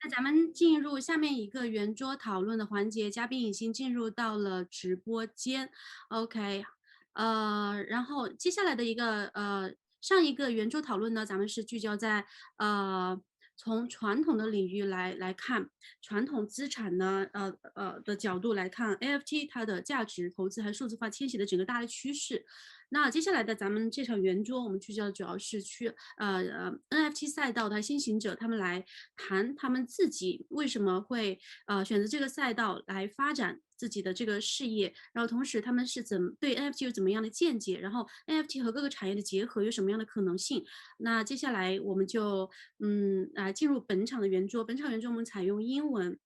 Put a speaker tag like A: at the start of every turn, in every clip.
A: 那咱们进入下面一个圆桌讨论的环节，嘉宾已经进入到了直播间。OK，然后接下来的上一个圆桌讨论呢，咱们是聚焦在从传统的领域来看，传统资产呢的角度来看 NFT 它的价值、投资还有数字化迁徙的整个大的趋势。那接下来的咱们这场圆桌，我们聚焦的主要是NFT 赛道的先行者，他们来谈他们自己为什么会选择这个赛道来发展自己的这个事业，然后同时他们是对 NFT 有怎么样的见解，然后 NFT 和各个产业的结合有什么样的可能性。那接下来我们就进入本场的圆桌，本场圆桌我们采用英文。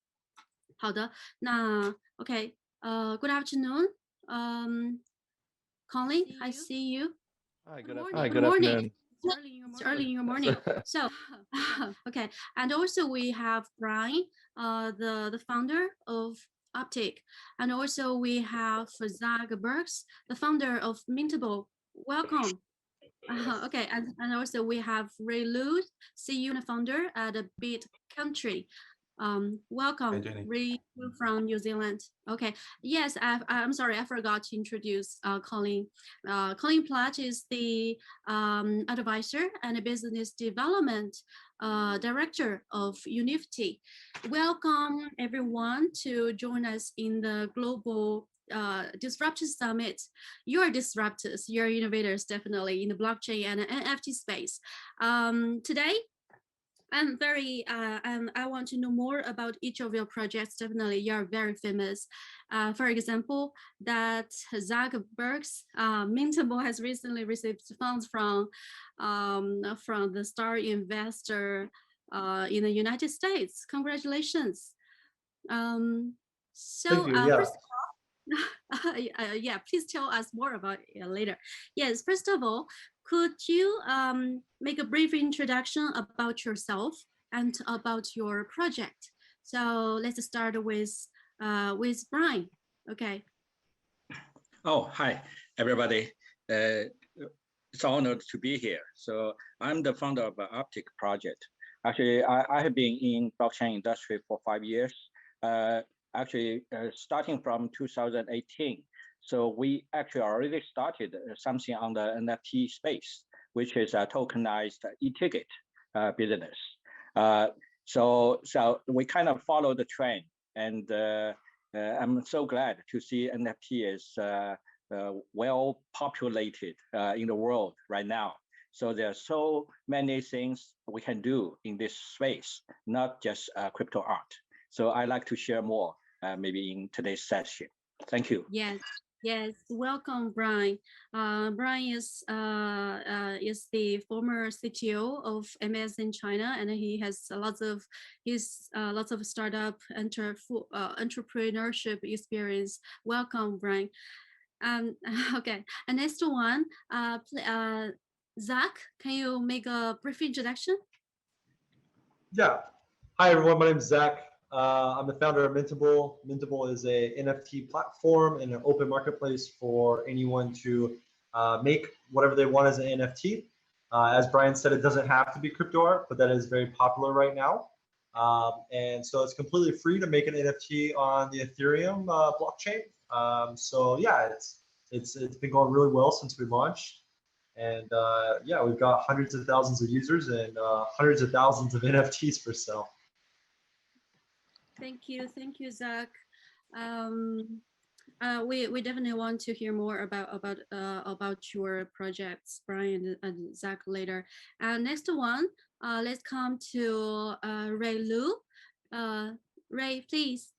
A: 好的，那 OK，Good afternoon，Colin, I see you.
B: Hi, good
A: morning.
B: afternoon.
A: It's early in your morning. So, okay. And also we have Brian, the founder of Uptick. And also we have Zach Burks, the founder of Mintable. Welcome. Okay. And also we have Ray Liu, CEO and founder at Bit.Country. Welcome, Ray from New Zealand. Okay, yes, I'm sorry, I forgot to introduce Colin. Colin Platt is the advisor and business development director of Unifty. Welcome everyone to join us in the global Disruptors Summit. You're disruptors, you're innovators, definitely in the blockchain and NFT space. Today, I'm very, I want to know more about each of your projects. Definitely, you're very famous. For example, that Zach Burks, Mintable has recently received funds from the Star investor in the United States. Congratulations.
C: Thank you, yeah.
A: First of all, yeah, please tell us more about it later. Yes, first of all, could you make a brief introduction about yourself and about your project? So let's start with Brian. Okay.
D: Oh, hi, everybody. It's an honor to be here. So I'm the founder of the Uptick project. Actually, I have been in blockchain industry for 5 years. Starting from 2018. So we actually already started something on the NFT space, which is a tokenized e-ticket business. So we kind of follow the trend, and I'm so glad to see NFT is well populated in the world right now. So there are so many things we can do in this space, not just crypto art. So I'd like to share more maybe in today's session. Thank you.
A: Yes, welcome, Brian. Brian is the former CTO of MS in China, and he has lots of startup entrepreneurship experience. Welcome, Brian. Okay, and next one, Zach, can you make a brief introduction?
C: Yeah. Hi, everyone. My name is Zach. I'm the founder of Mintable. Mintable is a NFT platform and an open marketplace for anyone to make whatever they want as an NFT. As Brian said, it doesn't have to be crypto art, but that is very popular right now. And so it's completely free to make an NFT on the Ethereum blockchain. So yeah, it's been going really well since we launched. And yeah, we've got hundreds of thousands of users and hundreds of thousands of NFTs for sale.
A: Thank you, Zach. We definitely want to hear more about your projects, Brian and Zach, later. Next one, let's come to Ray Liu. Ray, please.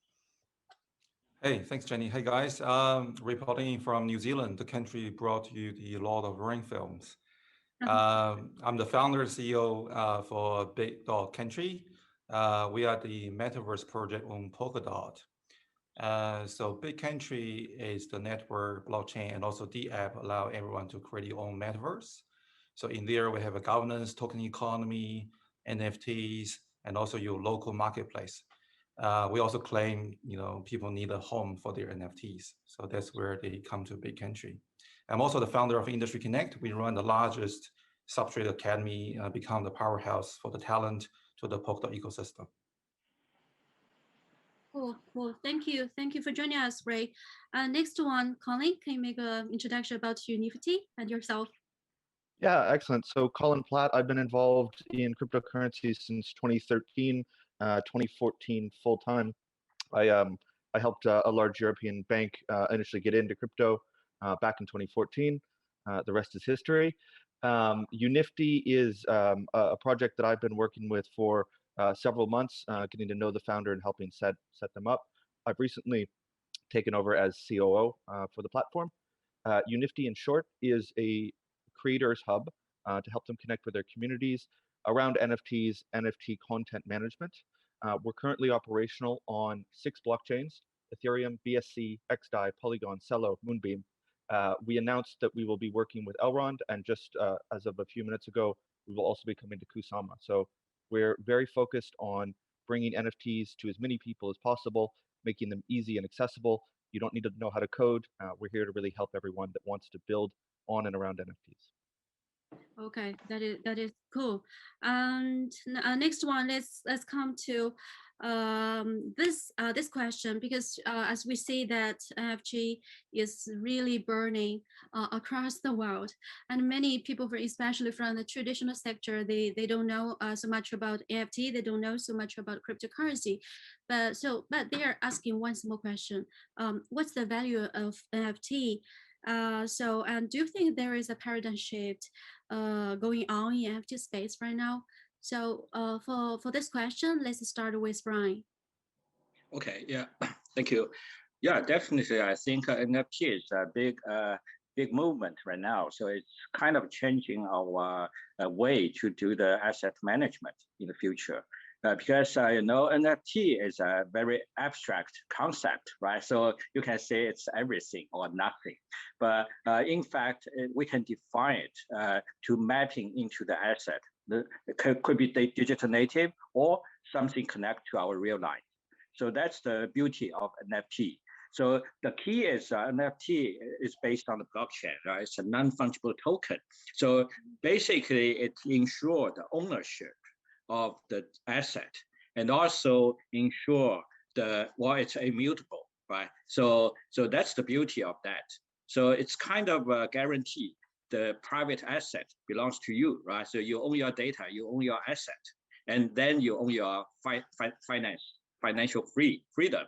B: Hey, thanks, Jenny. Hey, guys. Reporting from New Zealand, the country brought you the Lord of the Rings films. I'm the founder and CEO for Bit.Country. We are the metaverse project on Polkadot. So Bit.Country is the network, blockchain, and also the app allow everyone to create your own metaverse. So in there, we have a governance, token economy, NFTs, and also your local marketplace. We also claim, people need a home for their NFTs. So that's where they come to Bit.Country. I'm also the founder of Industry Connect. We run the largest substrate academy, become the powerhouse for the talent to the Polkadot ecosystem.
A: Cool. Thank you for joining us, Ray. Next one, Colin, can you make an introduction about Unifty and yourself?
E: Yeah, excellent. So Colin Platt, I've been involved in cryptocurrencies since 2013, 2014 full time. I helped a large European bank initially get into crypto back in 2014. The rest is history. Unifty is a project that I've been working with for several months, getting to know the founder and helping set them up. I've recently taken over as COO for the platform. Unifty, in short, is a creators hub to help them connect with their communities around NFTs, NFT content management. We're currently operational on 6 blockchains: Ethereum, BSC, XDAI, Polygon, Celo, Moonbeam. We announced that we will be working with Elrond, and just as of a few minutes ago, we will also be coming to Kusama. So we're very focused on bringing NFTs to as many people as possible, making them easy and accessible. You don't need to know how to code. We're here to really help everyone that wants to build on and around NFTs.
A: Okay, that is cool. And next one, let's come to this question, because as we see that NFT is really burning across the world, and many people, especially from the traditional sector, they don't know so much about NFT, they don't know so much about cryptocurrency, but they are asking one simple question: what's the value of NFT? And do you think there is a paradigm shift going on in NFT space right now? So for this question, let's start with Brian.
D: Okay, yeah, thank you. Yeah, definitely. I think NFT is a big movement right now. So it's kind of changing our way to do the asset management in the future. Because NFT is a very abstract concept, right? So you can say it's everything or nothing, but in fact, we can define it to mapping into the asset. It could be digital native or something connect to our real life. So that's the beauty of NFT. So the key is NFT is based on the blockchain, right? It's a non-fungible token. So basically, it ensures the ownership of the asset, and also ensure it's immutable, right? So that's the beauty of that. So it's kind of a guarantee the private asset belongs to you, right? So you own your data, you own your asset, and then you own your financial freedom.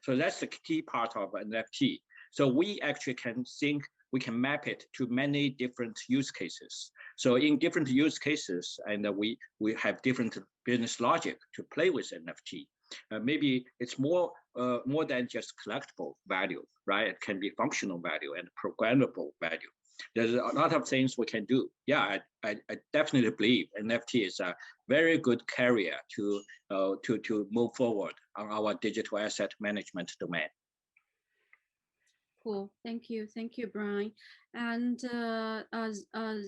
D: So that's the key part of NFT. So we actually can think, we can map it to many different use cases. So in different use cases, and we have different business logic to play with NFT. Maybe it's more than just collectible value, right? It can be functional value and programmable value. There's a lot of things we can do. Yeah, I definitely believe NFT is a very good carrier to move forward on our digital asset management domain.
A: Cool, thank you, Brian. And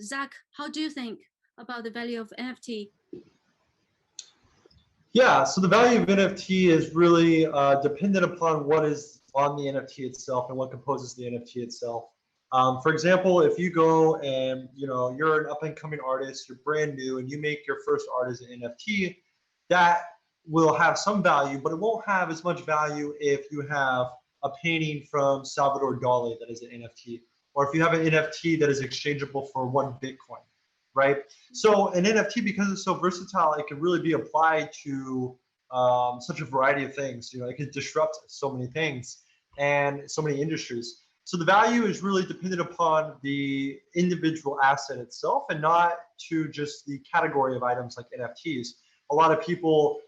A: Zach, how do you think about the value of NFT?
C: Yeah, so the value of NFT is really dependent upon what is on the NFT itself and what composes the NFT itself. For example, if you go and you're an up-and-coming artist, you're brand new, and you make your first art as an NFT, that will have some value, but it won't have as much value if you have a painting from Salvador Dali that is an NFT, or if you have an NFT that is exchangeable for 1 Bitcoin, right? So an NFT, because it's so versatile, it can really be applied to such a variety of things. It can disrupt so many things and so many industries. So the value is really dependent upon the individual asset itself, and not to just the category of items like NFTs. A lot of people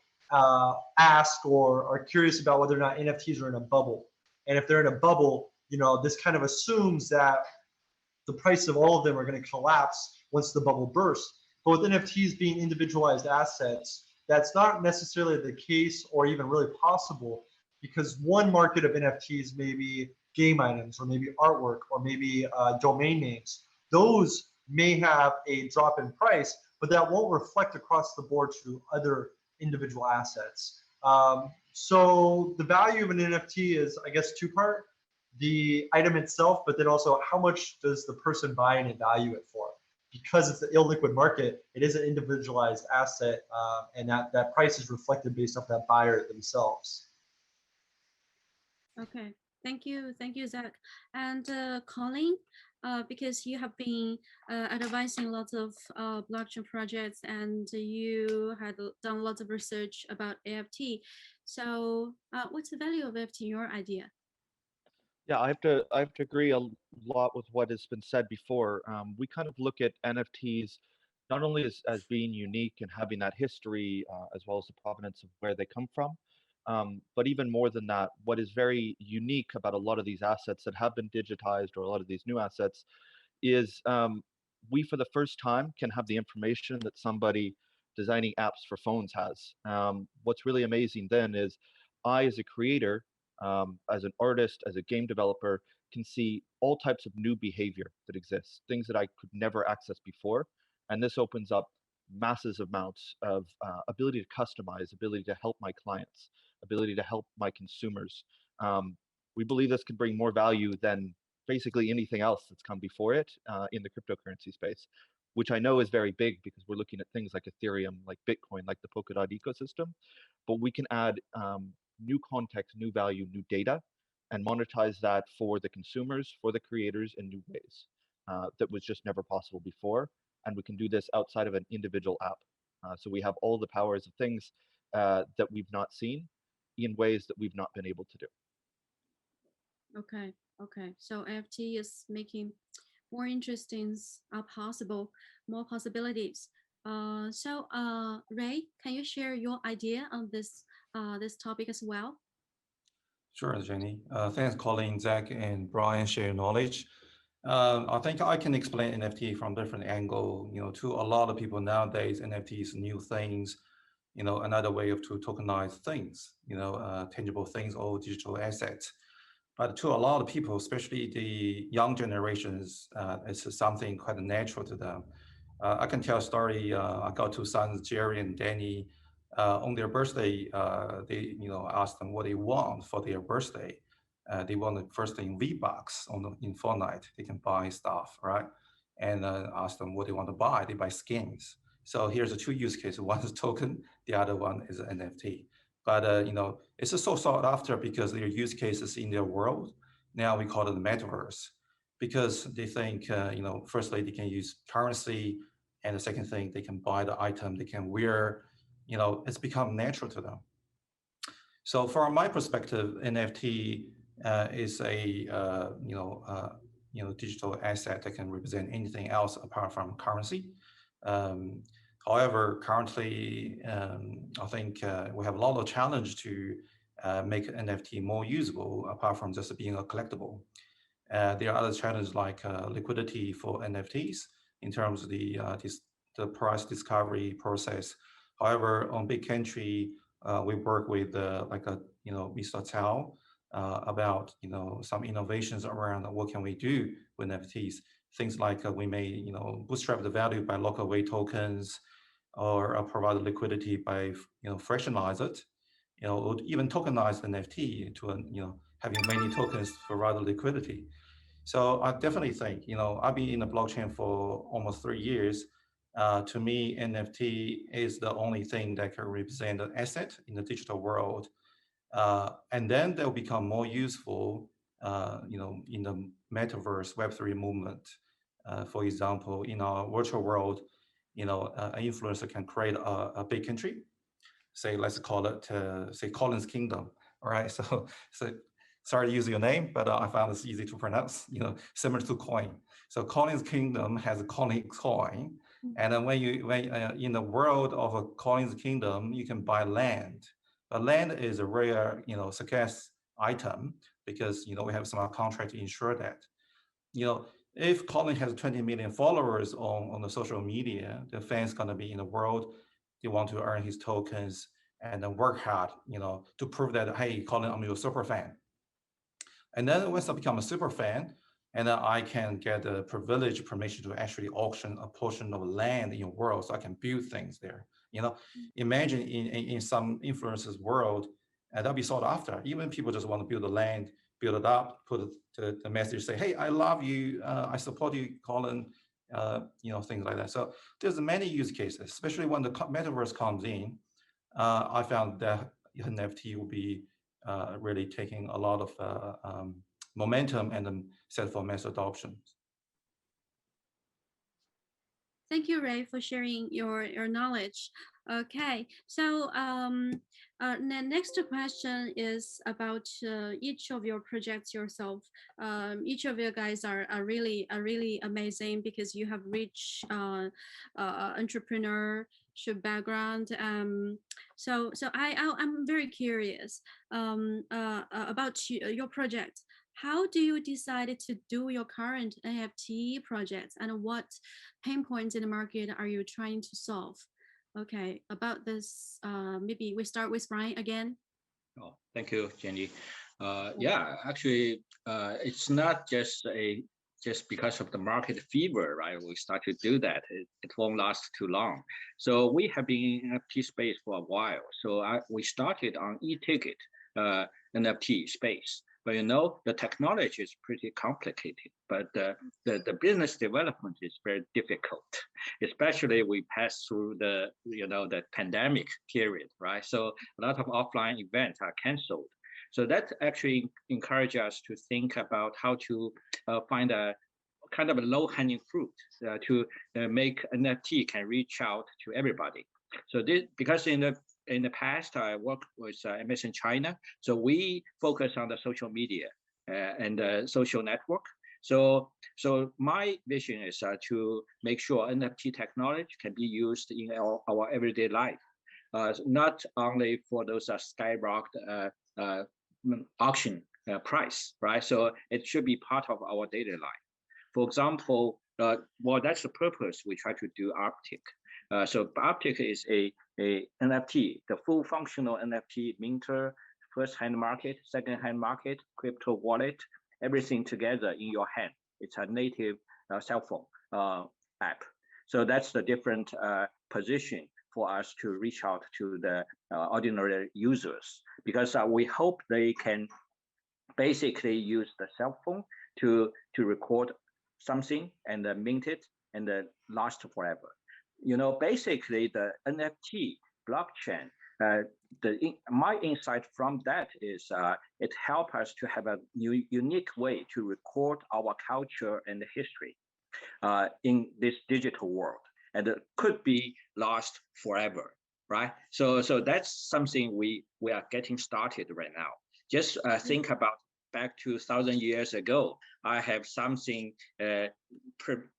C: ask or are curious about whether or not NFTs are in a bubble. And if they're in a bubble, this kind of assumes that the price of all of them are going to collapse once the bubble bursts. But with NFTs being individualized assets, that's not necessarily the case or even really possible, because one market of NFTs may be game items, or maybe artwork, or maybe domain names. Those may have a drop in price, but that won't reflect across the board to other individual assets. So the value of an NFT is, I guess, 2-part: the item itself, but then also how much does the person buying it value it for? Because it's an illiquid market, it is an individualized asset, and that price is reflected based off that buyer themselves.
A: Okay, thank you, Zach. And Colin, because you have been advising lots of blockchain projects and you had done lots of research about NFT. So what's the value of NFT in your idea?
E: Yeah, I have to agree a lot with what has been said before. We kind of look at NFTs not only as being unique and having that history, as well as the provenance of where they come from, but even more than that, what is very unique about a lot of these assets that have been digitized, or a lot of these new assets, is we for the first time can have the information that somebody designing apps for phones has. What's really amazing then is I, as a creator, as an artist, as a game developer, can see all types of new behavior that exists, things that I could never access before. And this opens up masses amounts of ability to customize, ability to help my clients, ability to help my consumers. We believe this can bring more value than basically anything else that's come before it in the cryptocurrency space, which I know is very big because we're looking at things like Ethereum, like Bitcoin, like the Polkadot ecosystem. But we can add new context, new value, new data, and monetize that for the consumers, for the creators in new ways that was just never possible before. And we can do this outside of an individual app. So we have all the powers of things that we've not seen in ways that we've not been able to do.
A: Okay. So NFT is making more interesting possible, more possibilities. So Ray, can you share your idea on this topic as well?
B: Sure, Jenny. Thanks, Colin, Zach, and Brian share your knowledge. I think I can explain NFT from different angle. To a lot of people nowadays, NFT is new things. Another way to tokenize things. Tangible things or digital assets. But to a lot of people, especially the young generations, it's something quite natural to them. I can tell a story. I got two sons, Jerry and Danny. On their birthday, they asked them what they want for their birthday. They want the first thing V-Bucks in Fortnite. They can buy stuff, right? And ask them what they want to buy. They buy skins. So here's the two use cases. One is token. The other one is NFT. But it's so sought after because there are use cases in their world. Now we call it the metaverse, because they think firstly they can use currency, and the second thing they can buy the item, they can wear. It's become natural to them. So from my perspective, NFT is a digital asset that can represent anything else apart from currency. However, currently, I think we have a lot of challenge to make NFT more usable apart from just being a collectible. There are other challenges like liquidity for NFTs in terms of the price discovery process. However, on Bit.Country, we work with Mr. Tao about some innovations around what can we do with NFTs. Things like we may bootstrap the value by local weight tokens, or provide liquidity by fractionalize it, or even tokenize the NFT to having many tokens for rather liquidity. So I definitely think I've been in the blockchain for almost 3 years. To me, NFT is the only thing that can represent an asset in the digital world, and then they'll become more useful, in the metaverse Web3 movement. For example, in our virtual world, an influencer can create a big country. Say, let's call it, say, Colin's Kingdom. All right. So sorry to use your name, but I found this easy to pronounce. Similar to coin. So Colin's Kingdom has a Colin coin, and then when in the world of a Colin's Kingdom, you can buy land. But land is a rare, scarce item because we have smart contract to ensure that. If Colin has 20 million followers on the social media, the fans gonna be in the world. They want to earn his tokens and then work hard, to prove that, hey, Colin, I'm your super fan. And then once I become a super fan, and then I can get the privilege permission to actually auction a portion of land in your world, so I can build things there. Imagine in some influencers world, and that'll be sought after. Even people just want to build the land, build it up, put the message, say, hey, I love you, I support you, Colin, things like that. So there's many use cases, especially when the metaverse comes in. I found that NFT will be really taking a lot of momentum and then set for mass adoption.
A: Thank you, Ray, for sharing your knowledge. Okay, so the next question is about each of your projects yourself. Each of you guys are really amazing because you have rich entrepreneurship background. So I'm very curious about your project. How do you decide to do your current NFT projects, and what pain points in the market are you trying to solve? Okay, about this, maybe we start with Brian again.
D: Oh, thank you, Jenny. Yeah, actually, it's not just because of the market fever, right? We start to do that. It won't last too long. So we have been in NFT space for a while. So we started on e-ticket NFT space. But you know, the technology is pretty complicated, but the business development is very difficult, especially we pass through the pandemic period, right? So a lot of offline events are canceled. So that actually encourages us to think about how to find a kind of a low-hanging fruit to make NFT can reach out to everybody. So this, because in the past, I worked with MS in China, so we focus on the social media and social network. So my vision is to make sure NFT technology can be used in our everyday life, not only for those skyrocket auction price, right? So it should be part of our daily life. For example, well, that's the purpose we try to do Uptick. So Uptick is a NFT, the full functional NFT minter, first-hand market, second-hand market, crypto wallet, everything together in your hand. It's a native cell phone app. So that's the different position for us to reach out to the ordinary users, because we hope they can basically use the cell phone to record something and mint it and last forever. You know, basically the NFT blockchain, my insight from that is it helps us to have a unique way to record our culture and history in this digital world, and it could be lost forever, right? So that's something we are getting started right now. Just think about back to 1,000 years ago. I have something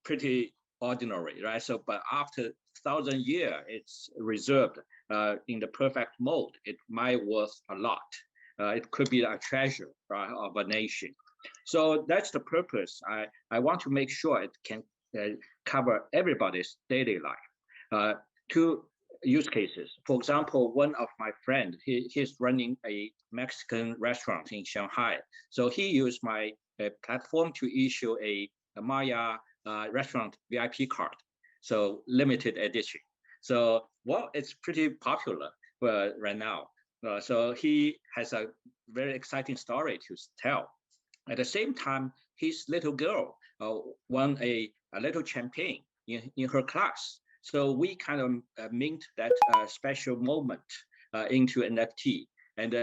D: pretty ordinary, right? So, but after 1,000 years, it's reserved in the perfect mode. It might worth a lot. It could be a treasure, right, of a nation. So that's the purpose. I want to make sure it can cover everybody's daily life. Two use cases. For example, one of my friends, he's running a Mexican restaurant in Shanghai. So he used my platform to issue a Maya restaurant VIP card, so limited edition. So, well, it's pretty popular right now. So he has a very exciting story to tell. At the same time, his little girl won a little champagne in her class. So we kind of mint that special moment into NFT and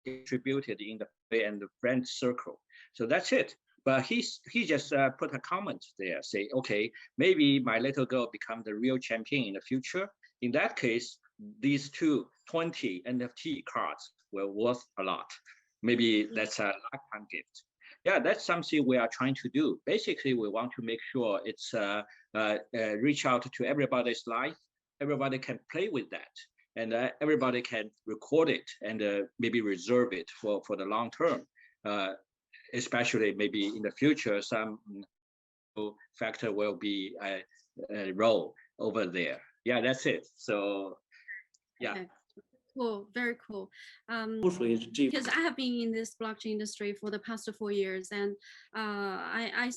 D: distributed in the family and the friend circle. So that's it. But he just put a comment there, say, okay, maybe my little girl becomes the real champion in the future. In that case, these 20 NFT cards were worth a lot. Maybe that's a lifetime gift. Yeah, that's something we are trying to do. Basically, we want to make sure it's reach out to everybody's life. Everybody can play with that, and everybody can record it and maybe reserve it for the long term. Especially maybe in the future, some factor will be a role over there. Yeah, that's it. So, yeah. Okay.
A: Cool, very cool. Because I have been in this blockchain industry for the past 4 years, and I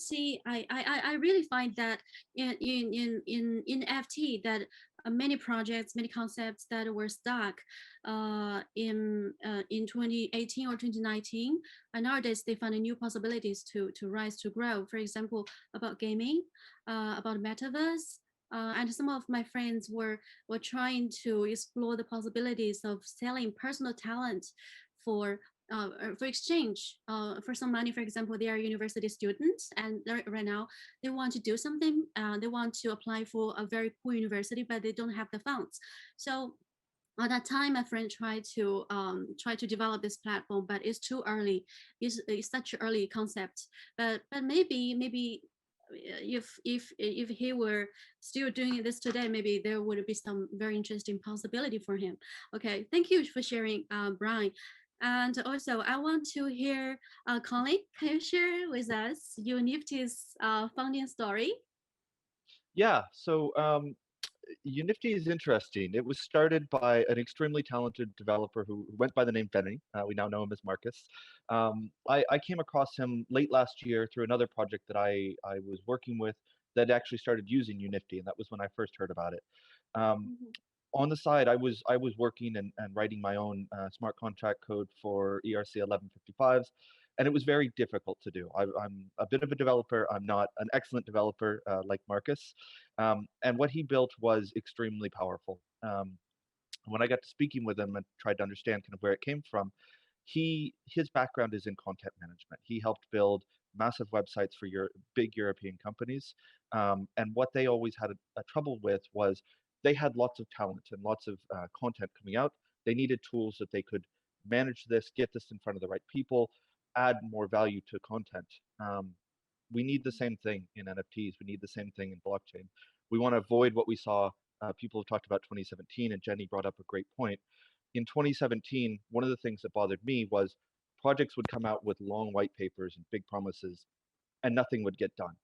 A: really find that in NFT that many projects, many concepts that were stuck in 2018 or 2019, and nowadays they find new possibilities to rise, to grow. For example, about gaming, about metaverse. And some of my friends were trying to explore the possibilities of selling personal talent for for exchange for some money. For example, they are university students, and right now they want to do something. They want to apply for a very cool university, but they don't have the funds. So at that time, my friend tried to develop this platform, but it's too early. It's such an early concept. But maybe if he were still doing this today, maybe there would be some very interesting possibility for him. Okay, thank you for sharing, Brian. And also, I want to hear Colin. Can you share with us Unifty's founding story?
E: Yeah, so Unifty is interesting. It was started by an extremely talented developer who went by the name Benny. We now know him as Marcus. I came across him late last year through another project that I was working with that actually started using Unifty, and that was when I first heard about it. On the side, I was working and writing my own smart contract code for ERC 1155s, and it was very difficult to do. I'm a bit of a developer. I'm not an excellent developer like Marcus, and what he built was extremely powerful. When I got to speaking with him and tried to understand kind of where it came from, his background is in content management. He helped build massive websites for big European companies, and what they always had a trouble with was they had lots of talent and lots of content coming out. They needed tools that they could manage this, get this in front of the right people, add more value to content. We need the same thing in NFTs. We need the same thing in blockchain. We want to avoid what we saw. People have talked about 2017, and Jenny brought up a great point. In 2017, one of the things that bothered me was projects would come out with long white papers and big promises, and nothing would get done.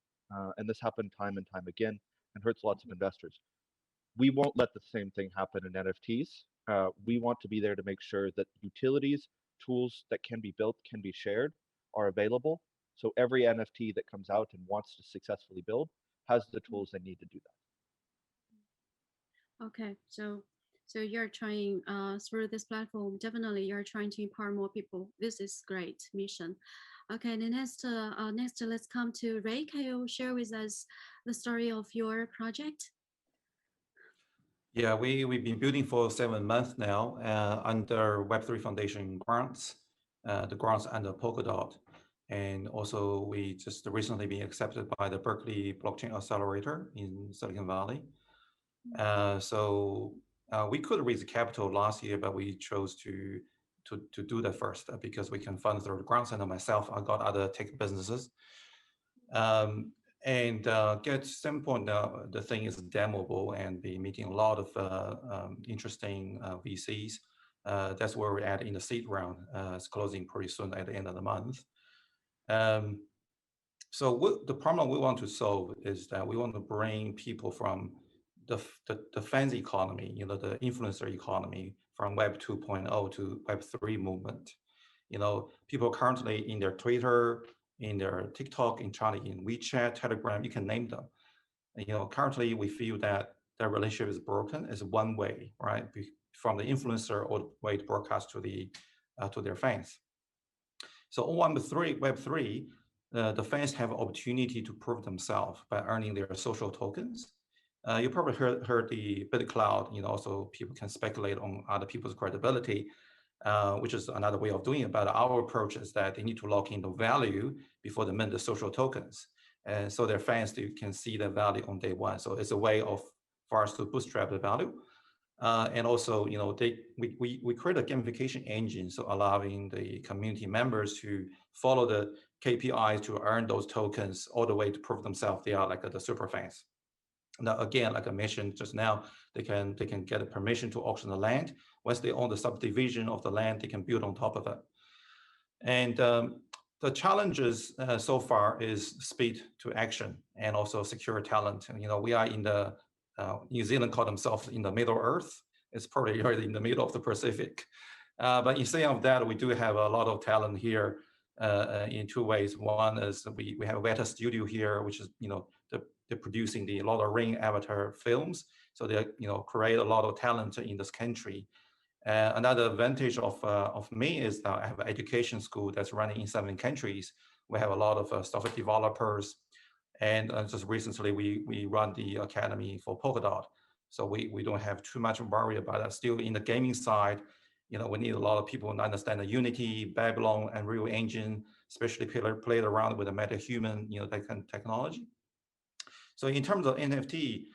E: And this happened time and time again and hurts lots of investors. We won't let the same thing happen in NFTs. We want to be there to make sure that utilities, tools that can be built, can be shared, are available. So every NFT that comes out and wants to successfully build has the tools they need to do that.
A: Okay, so you're trying through this platform, definitely you're trying to empower more people. This is great mission. Okay, the next let's come to Ray. Can you share with us the story of your project?
B: Yeah, we've been building for 7 months now under Web3 Foundation grants, the grants under Polkadot. And also we just recently been accepted by the Berkeley Blockchain Accelerator in Silicon Valley. So we could raise capital last year, but we chose to do that first because we can fund through the grants. And myself, I got other tech businesses. And get simple. The thing is demoable and be meeting a lot of interesting VCs. That's where we're at in the seed round. It's closing pretty soon at the end of the month. So the problem we want to solve is that we want to bring people from the fancy economy, the influencer economy, from Web 2.0 to Web 3 movement. People currently in their Twitter, in their TikTok, in China, in WeChat, Telegram, you can name them. Currently we feel that their relationship is broken. It's one way, right? From the influencer all the way to broadcast to their fans. So on Web3, the fans have an opportunity to prove themselves by earning their social tokens. You probably heard the BitCloud, also people can speculate on other people's credibility, which is another way of doing it. But our approach is that they need to lock in the value before they mint the social tokens. And so their fans can see the value on day one. So it's a way for us to bootstrap the value. And also, we create a gamification engine, so allowing the community members to follow the KPIs to earn those tokens all the way to prove themselves they are like the super fans. Now, again, like I mentioned just now, they can get a permission to auction the land. Once they own the subdivision of the land, they can build on top of it. And the challenges so far is speed to action and also secure talent. And, we are in the New Zealand call themselves in the Middle Earth. It's probably right in the middle of the Pacific. But instead of that, we do have a lot of talent here in two ways. One is we have a Weta studio here, which is, they're producing the Lord of the Rings avatar films. So they, create a lot of talent in this country. Another advantage of me is that I have an education school that's running in 7 countries. We have a lot of software developers. And just recently, we run the academy for Polkadot. So we don't have too much worry about that. Still in the gaming side, we need a lot of people to understand the Unity, Babylon, and Real Engine, especially played around with the MetaHuman, that kind of technology. So in terms of NFT,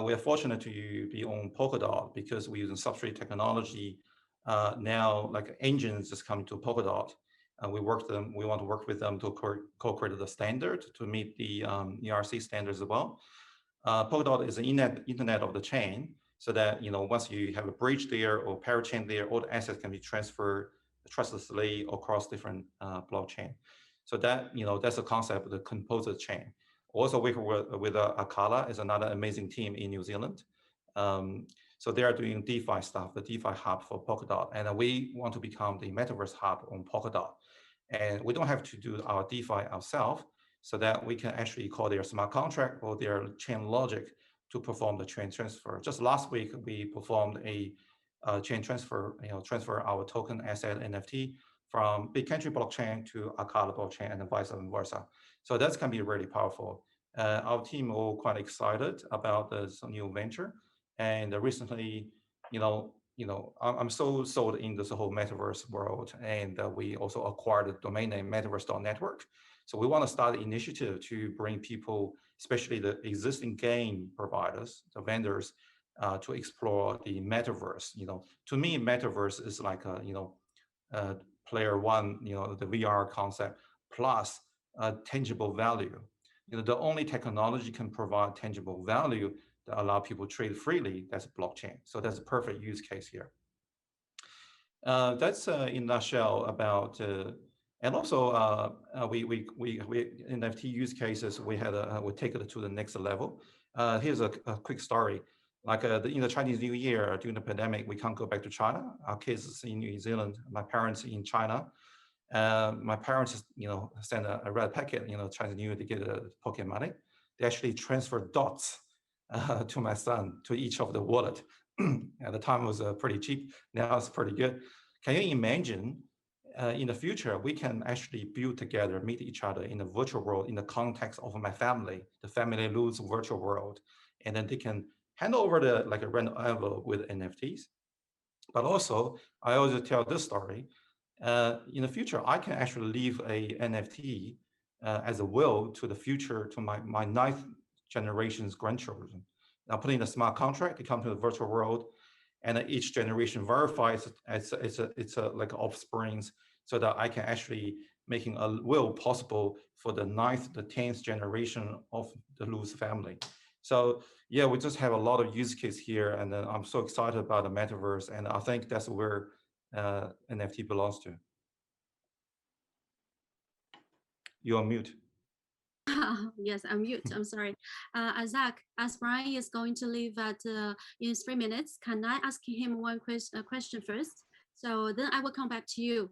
B: we are fortunate to be on Polkadot because we're using substrate technology. Now, like engines just come to Polkadot. We want to work with them to co-create the standard to meet the ERC standards as well. Polkadot is the internet of the chain, so that once you have a bridge there or parachain there, all the assets can be transferred trustlessly across different blockchain. So that that's the concept of the composite chain. Also, we work with Akala, is another amazing team in New Zealand. So they are doing DeFi stuff, the DeFi hub for Polkadot, and we want to become the metaverse hub on Polkadot. And we don't have to do our DeFi ourselves, so that we can actually call their smart contract or their chain logic to perform the chain transfer. Just last week, we performed a chain transfer, transfer our token asset NFT from Bit.Country blockchain to Akala blockchain and vice versa. So that's going to be really powerful. Our team are all quite excited about this new venture. And recently, I'm so sold in this whole metaverse world, and we also acquired the domain name metaverse.network. So we want to start an initiative to bring people, especially the existing game providers, the vendors, to explore the metaverse. To me, metaverse is like a player one, the VR concept plus tangible value. The only technology can provide tangible value that allow people to trade freely. That's blockchain. So that's a perfect use case here. That's in a nutshell about. And also, we NFT use cases. We take it to the next level. Here's a quick story. Like in the Chinese New Year during the pandemic, we can't go back to China. Our kids is in New Zealand. My parents in China. My parents, sent a red packet. Chinese New Year to get pocket money. They actually transferred dots to my son to each of the wallet. At the time, it was pretty cheap. Now it's pretty good. Can you imagine? In the future, we can actually build together, meet each other in the virtual world in the context of my family. The family lives virtual world, and then they can hand over a random envelope with NFTs. But also, I always tell this story. In the future, I can actually leave a NFT as a will to the future, to my ninth generation's grandchildren. Now, put in a smart contract, they come to the virtual world, and each generation verifies it's like offsprings, so that I can actually making a will possible for the 9th, the 10th generation of the Lu's family. So yeah, we just have a lot of use case here, and then I'm so excited about the metaverse, and I think that's where NFT belongs to. You're on mute.
A: Yes, I'm mute. I'm sorry. Zach, as Brian is going to leave in 3 minutes, can I ask him one question first? So then I will come back to you.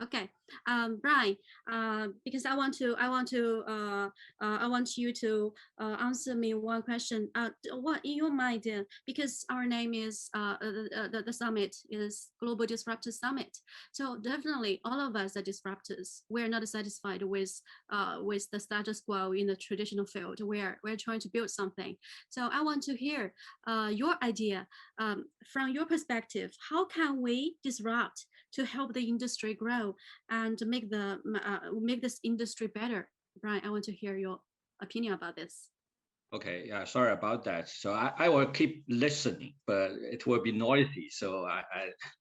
A: Okay, Brian, because I want you to answer me one question. What in your mind? Because our name is the summit is Global Disruptors Summit. So definitely, all of us are disruptors. We're not satisfied with the status quo in the traditional field. We're trying to build something. So I want to hear your idea from your perspective. How can we disrupt to help the industry grow and make this industry better? Brian, I want to hear your opinion about this.
D: Okay, yeah, sorry about that. So I will keep listening, but it will be noisy. So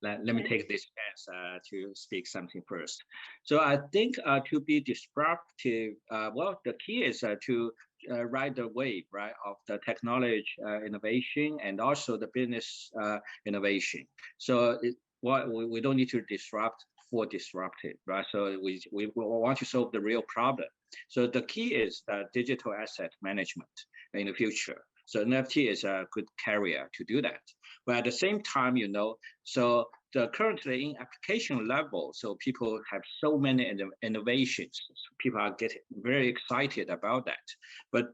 D: let me take this chance to speak something first. So I think to be disruptive, well, the key is to ride the wave, right, of the technology innovation and also the business innovation. So we don't need to disrupt for disruptive, right? So we want to solve the real problem. So the key is digital asset management in the future. So NFT is a good carrier to do that. But at the same time, so currently in application level, so people have so many innovations. People are getting very excited about that. But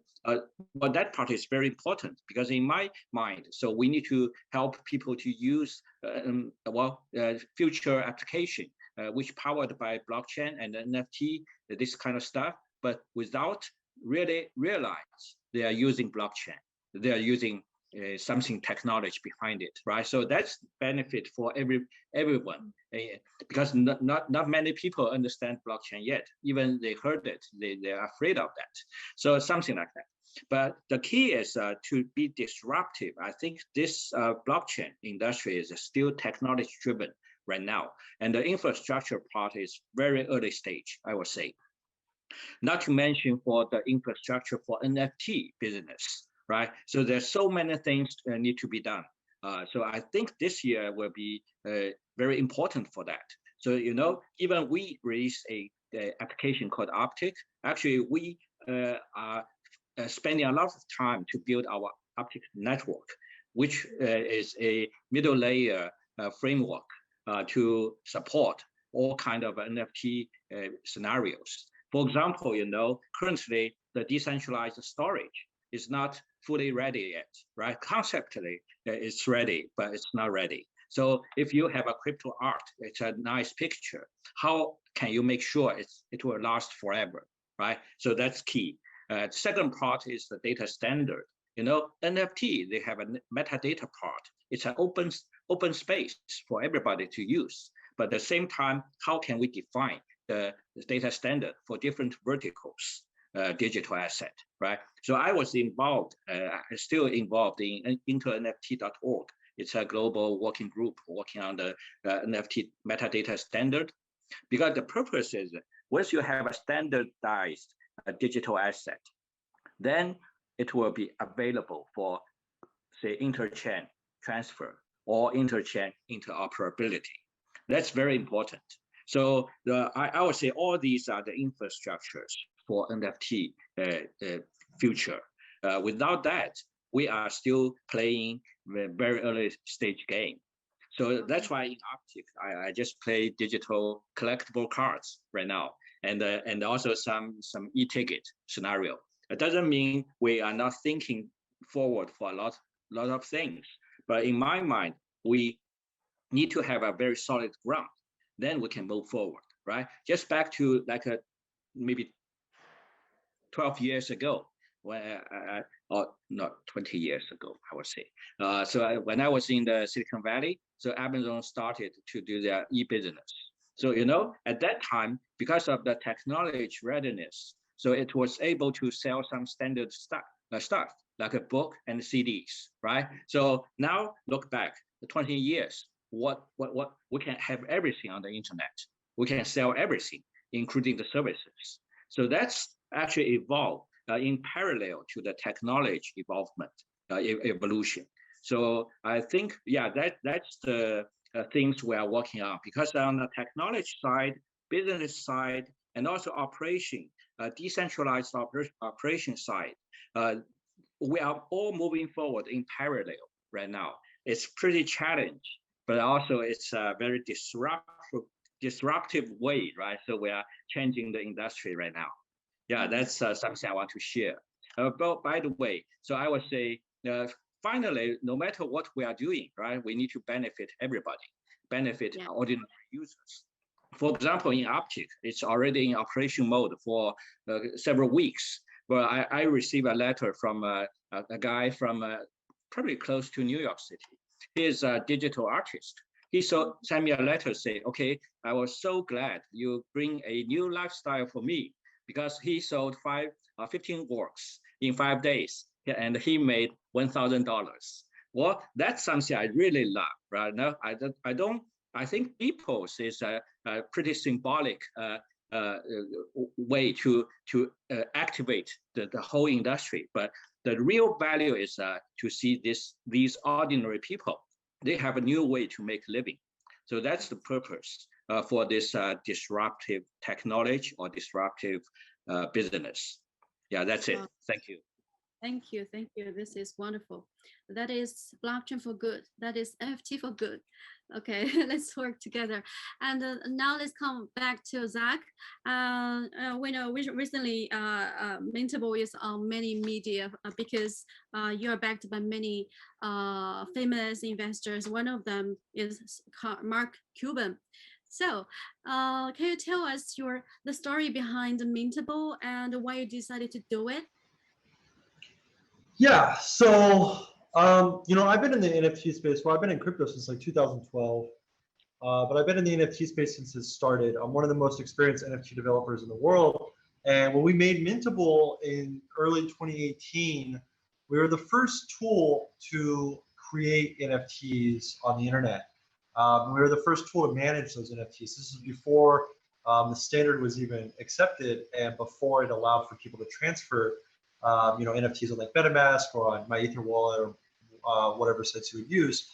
D: that part is very important, because in my mind, so we need to help people to use future application, which powered by blockchain and NFT, this kind of stuff, but without really realize they are using blockchain. They are using something technology behind it, right? So that's benefit for everyone, because not many people understand blockchain yet. Even they heard it, they are afraid of that. So something like that. But the key is to be disruptive. I think this blockchain industry is still technology driven right now, and the infrastructure part is very early stage, I would say. Not to mention for the infrastructure for NFT business, right? So there's so many things need to be done. So I think this year will be very important for that. So, you know, even we released a application called Uptick. Actually, we are spending a lot of time to build our Uptick network, which is a middle layer framework to support all kind of NFT scenarios. For example, you know, currently the decentralized storage is not fully ready yet, right? Conceptually, it's ready, but it's not ready. So if you have a crypto art, it's a nice picture. How can you make sure it will last forever, right? So that's key. Second part is the data standard. You know, NFT, they have a metadata part. It's an open space for everybody to use. But at the same time, how can we define the data standard for different verticals, digital asset, right? So I was involved, still involved in internft.org. It's a global working group working on the NFT metadata standard, because the purpose is once you have a standardized digital asset, then it will be available for, say, interchain transfer or interchain interoperability. That's very important. So I would say all these are the infrastructures for NFT future. Without that, we are still playing the very early stage game. So that's why in Uptick, I just play digital collectible cards right now, and also some e-ticket scenario. It doesn't mean we are not thinking forward for a lot of things, but in my mind, we need to have a very solid ground. Then we can move forward, right? Just back to like maybe 12 years ago, when or not 20 years ago, I would say. So when I was in the Silicon Valley, so Amazon started to do their e-business. So, you know, at that time, because of the technology readiness, so it was able to sell some standard stuff like a book and CDs, right? So now look back, 20 years, what we can have everything on the internet. We can sell everything, including the services. So that's actually evolved in parallel to the technology evolution. So I think, yeah, that's the things we are working on, because on the technology side, business side, and also operation, decentralized operation side, we are all moving forward in parallel right now. It's pretty challenging, but also it's a very disruptive way, right? So we are changing the industry right now. Yeah, that's something I want to share. But by the way, so I would say, finally, no matter what we are doing, right, we need to benefit everybody, benefit ordinary users. For example, in Uptick, it's already in operation mode for several weeks. But I received a letter from a guy from probably close to New York City. He is a digital artist. He sent me a letter saying, okay, I was so glad you bring a new lifestyle for me, because he sold 15 works in 5 days, and he made $1,000. Well, that's something I really love, right? Now, I think People's is a pretty symbolic way to activate the whole industry. But the real value is to see these ordinary people, they have a new way to make a living. So that's the purpose for this disruptive technology or disruptive business. Yeah, that's it. Thank you.
A: Thank you. Thank you. This is wonderful. That is blockchain for good. That is NFT for good. Okay, let's work together. And now let's come back to Zach. We know recently Mintable is on many media because you are backed by many famous investors. One of them is Mark Cuban. So can you tell us the story behind Mintable and why you decided to do it?
C: Yeah, so I've been in the NFT space. Well, I've been in crypto since like 2012, but I've been in the NFT space since it started. I'm one of the most experienced NFT developers in the world. And when we made Mintable in early 2018, we were the first tool to create NFTs on the internet. We were the first tool to manage those NFTs. This is before the standard was even accepted and before it allowed for people to transfer NFTs on like MetaMask or on my Ether wallet or whatever sites you would use.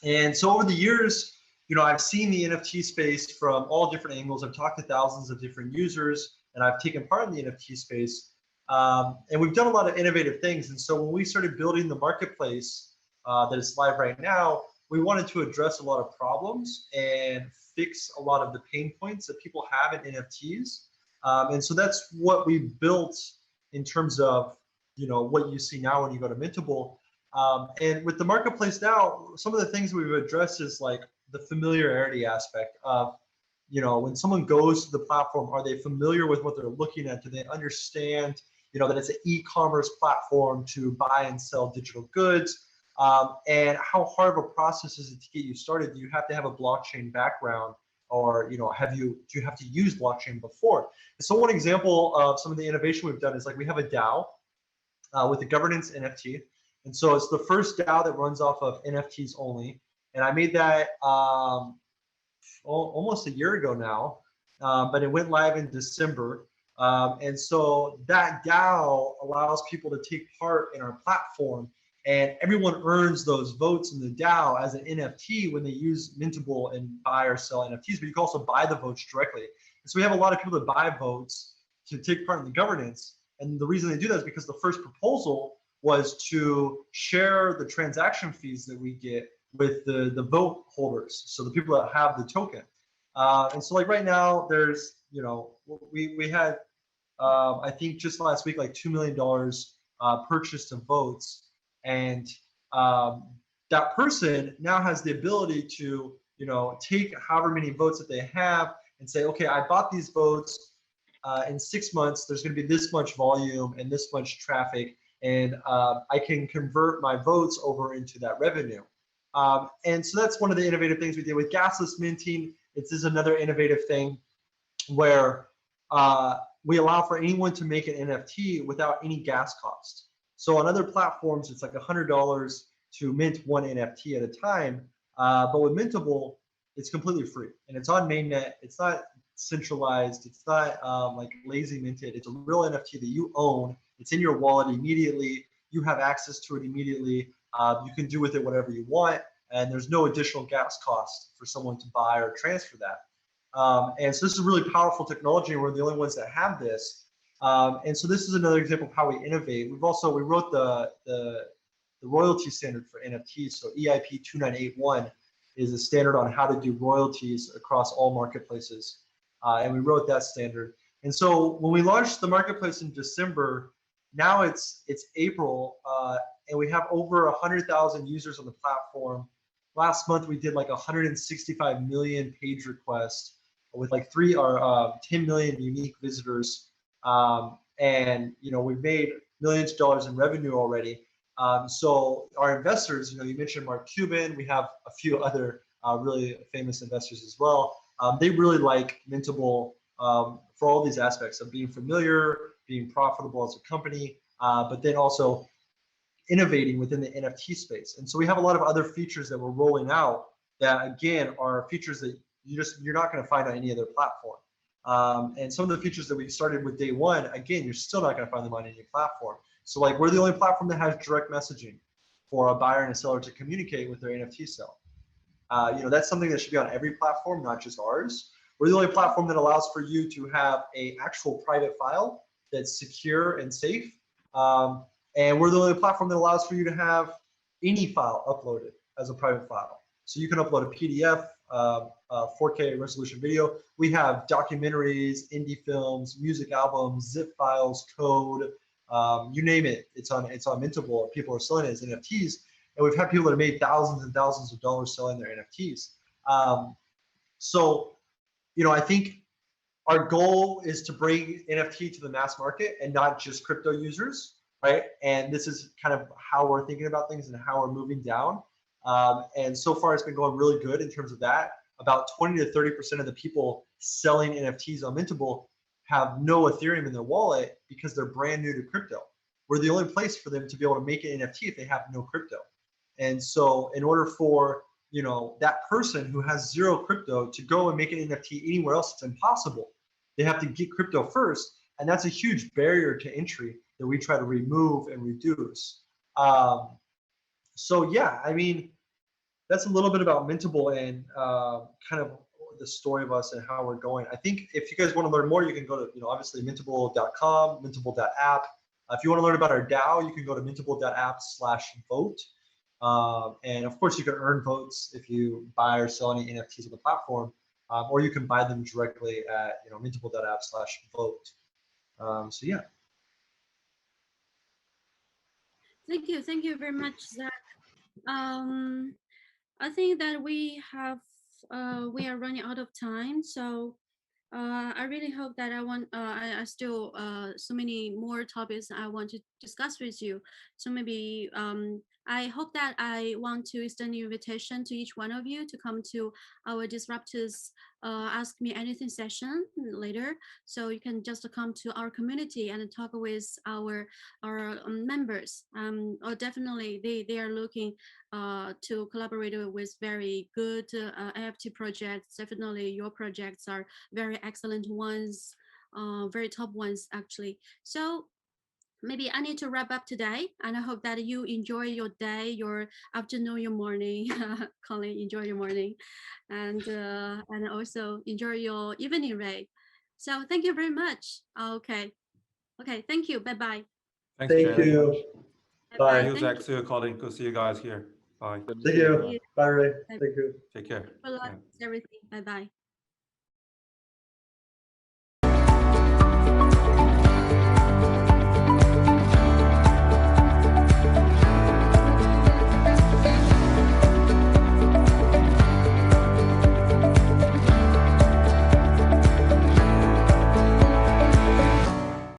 C: And so over the years, I've seen the NFT space from all different angles. I've talked to thousands of different users, and I've taken part in the NFT space. And we've done a lot of innovative things. And so when we started building the marketplace that is live right now, we wanted to address a lot of problems and fix a lot of the pain points that people have in NFTs. And so that's what we built in terms of what you see now when you go to Mintable. And with the marketplace now, some of the things we've addressed is like the familiarity aspect of, when someone goes to the platform, are they familiar with what they're looking at? Do they understand, that it's an e-commerce platform to buy and sell digital goods? And how hard of a process is it to get you started? Do you have to have a blockchain background, or do you have to use blockchain before? So one example of some of the innovation we've done is like we have a DAO with a governance NFT. And so it's the first DAO that runs off of NFTs only. And I made that almost a year ago now, but it went live in December. And so that DAO allows people to take part in our platform, and everyone earns those votes in the DAO as an NFT when they use Mintable and buy or sell NFTs, but you can also buy the votes directly. And so we have a lot of people that buy votes to take part in the governance. And the reason they do that is because the first proposal was to share the transaction fees that we get with the vote holders, so the people that have the token. And so like right now, there's, we had, I think just last week, like $2 million purchased of votes. And that person now has the ability to, take however many votes that they have and say, okay, I bought these votes in 6 months, there's gonna be this much volume and this much traffic, and I can convert my votes over into that revenue. And so that's one of the innovative things we did with gasless minting. This is another innovative thing where we allow for anyone to make an NFT without any gas cost. So on other platforms, it's like $100 to mint one NFT at a time. But with Mintable, it's completely free, and it's on mainnet. It's not centralized. It's not like lazy minted. It's a real NFT that you own. It's in your wallet immediately. You have access to it immediately. You can do with it whatever you want, and there's no additional gas cost for someone to buy or transfer that. And so this is really powerful technology, and we're the only ones that have this. And so this is another example of how we innovate. We wrote the royalty standard for NFTs. So EIP 2981 is a standard on how to do royalties across all marketplaces. And we wrote that standard. And so when we launched the marketplace in December, now it's April, and we have over 100,000 users on the platform. Last month we did like 165 million page requests with like 10 million unique visitors. And we've made millions of dollars in revenue already. So our investors, you mentioned Mark Cuban, we have a few other really famous investors as well. They really like Mintable for all these aspects of being familiar, being profitable as a company, but then also innovating within the NFT space. And so we have a lot of other features that we're rolling out that, again, are features that you're not going to find on any other platform. And some of the features that we started with day one, again, you're still not going to find them on any platform. So like we're the only platform that has direct messaging for a buyer and a seller to communicate with their NFT sale. That's something that should be on every platform, not just ours. We're the only platform that allows for you to have an actual private file that's secure and safe. And we're the only platform that allows for you to have any file uploaded as a private file. So you can upload a PDF, 4K resolution video. We have documentaries, indie films, music albums, zip files, code, you name it. It's on Mintable. People are selling it as NFTs, and we've had people that have made thousands and thousands of dollars selling their NFTs. So, I think our goal is to bring NFT to the mass market and not just crypto users. right? And this is kind of how we're thinking about things and how we're moving down. And so far, it's been going really good in terms of that. About 20 to 30% of the people selling NFTs on Mintable have no Ethereum in their wallet because they're brand new to crypto. We're the only place for them to be able to make an NFT if they have no crypto. And so in order for that person who has zero crypto to go and make an NFT anywhere else, it's impossible. They have to get crypto first. And that's a huge barrier to entry that we try to remove and reduce. So yeah, I mean, that's a little bit about Mintable and kind of the story of us and how we're going. I think if you guys want to learn more, you can go to, obviously Mintable.com, Mintable.app. If you want to learn about our DAO, you can go to Mintable.app/vote. And of course, you can earn votes if you buy or sell any NFTs on the platform, or you can buy them directly at Mintable.app/vote. So yeah.
A: Thank you very much, Zach. I think that we are running out of time, so I really hope that I still so many more topics I want to discuss with you. So maybe I hope that I want to extend an invitation to each one of you to come to our Disruptors Ask Me Anything session later. So you can just come to our community and talk with our members. Or definitely they are looking to collaborate with very good NFT projects. Definitely your projects are very excellent ones, very top ones actually. So maybe I need to wrap up today, and I hope that you enjoy your day, your afternoon, your morning. Colin, enjoy your morning, and also enjoy your evening, Ray. So thank you very much. Okay, thank you. Bye bye.
B: Thanks,
C: Thank
B: Jenny.
C: you. Bye.
B: Thank you, Zach, too, Colin. Good to see you guys here. Bye.
C: Thank you. Bye, Ray. Thank you.
B: Take care.
A: Good luck
B: Yeah.
A: with everything. Bye bye.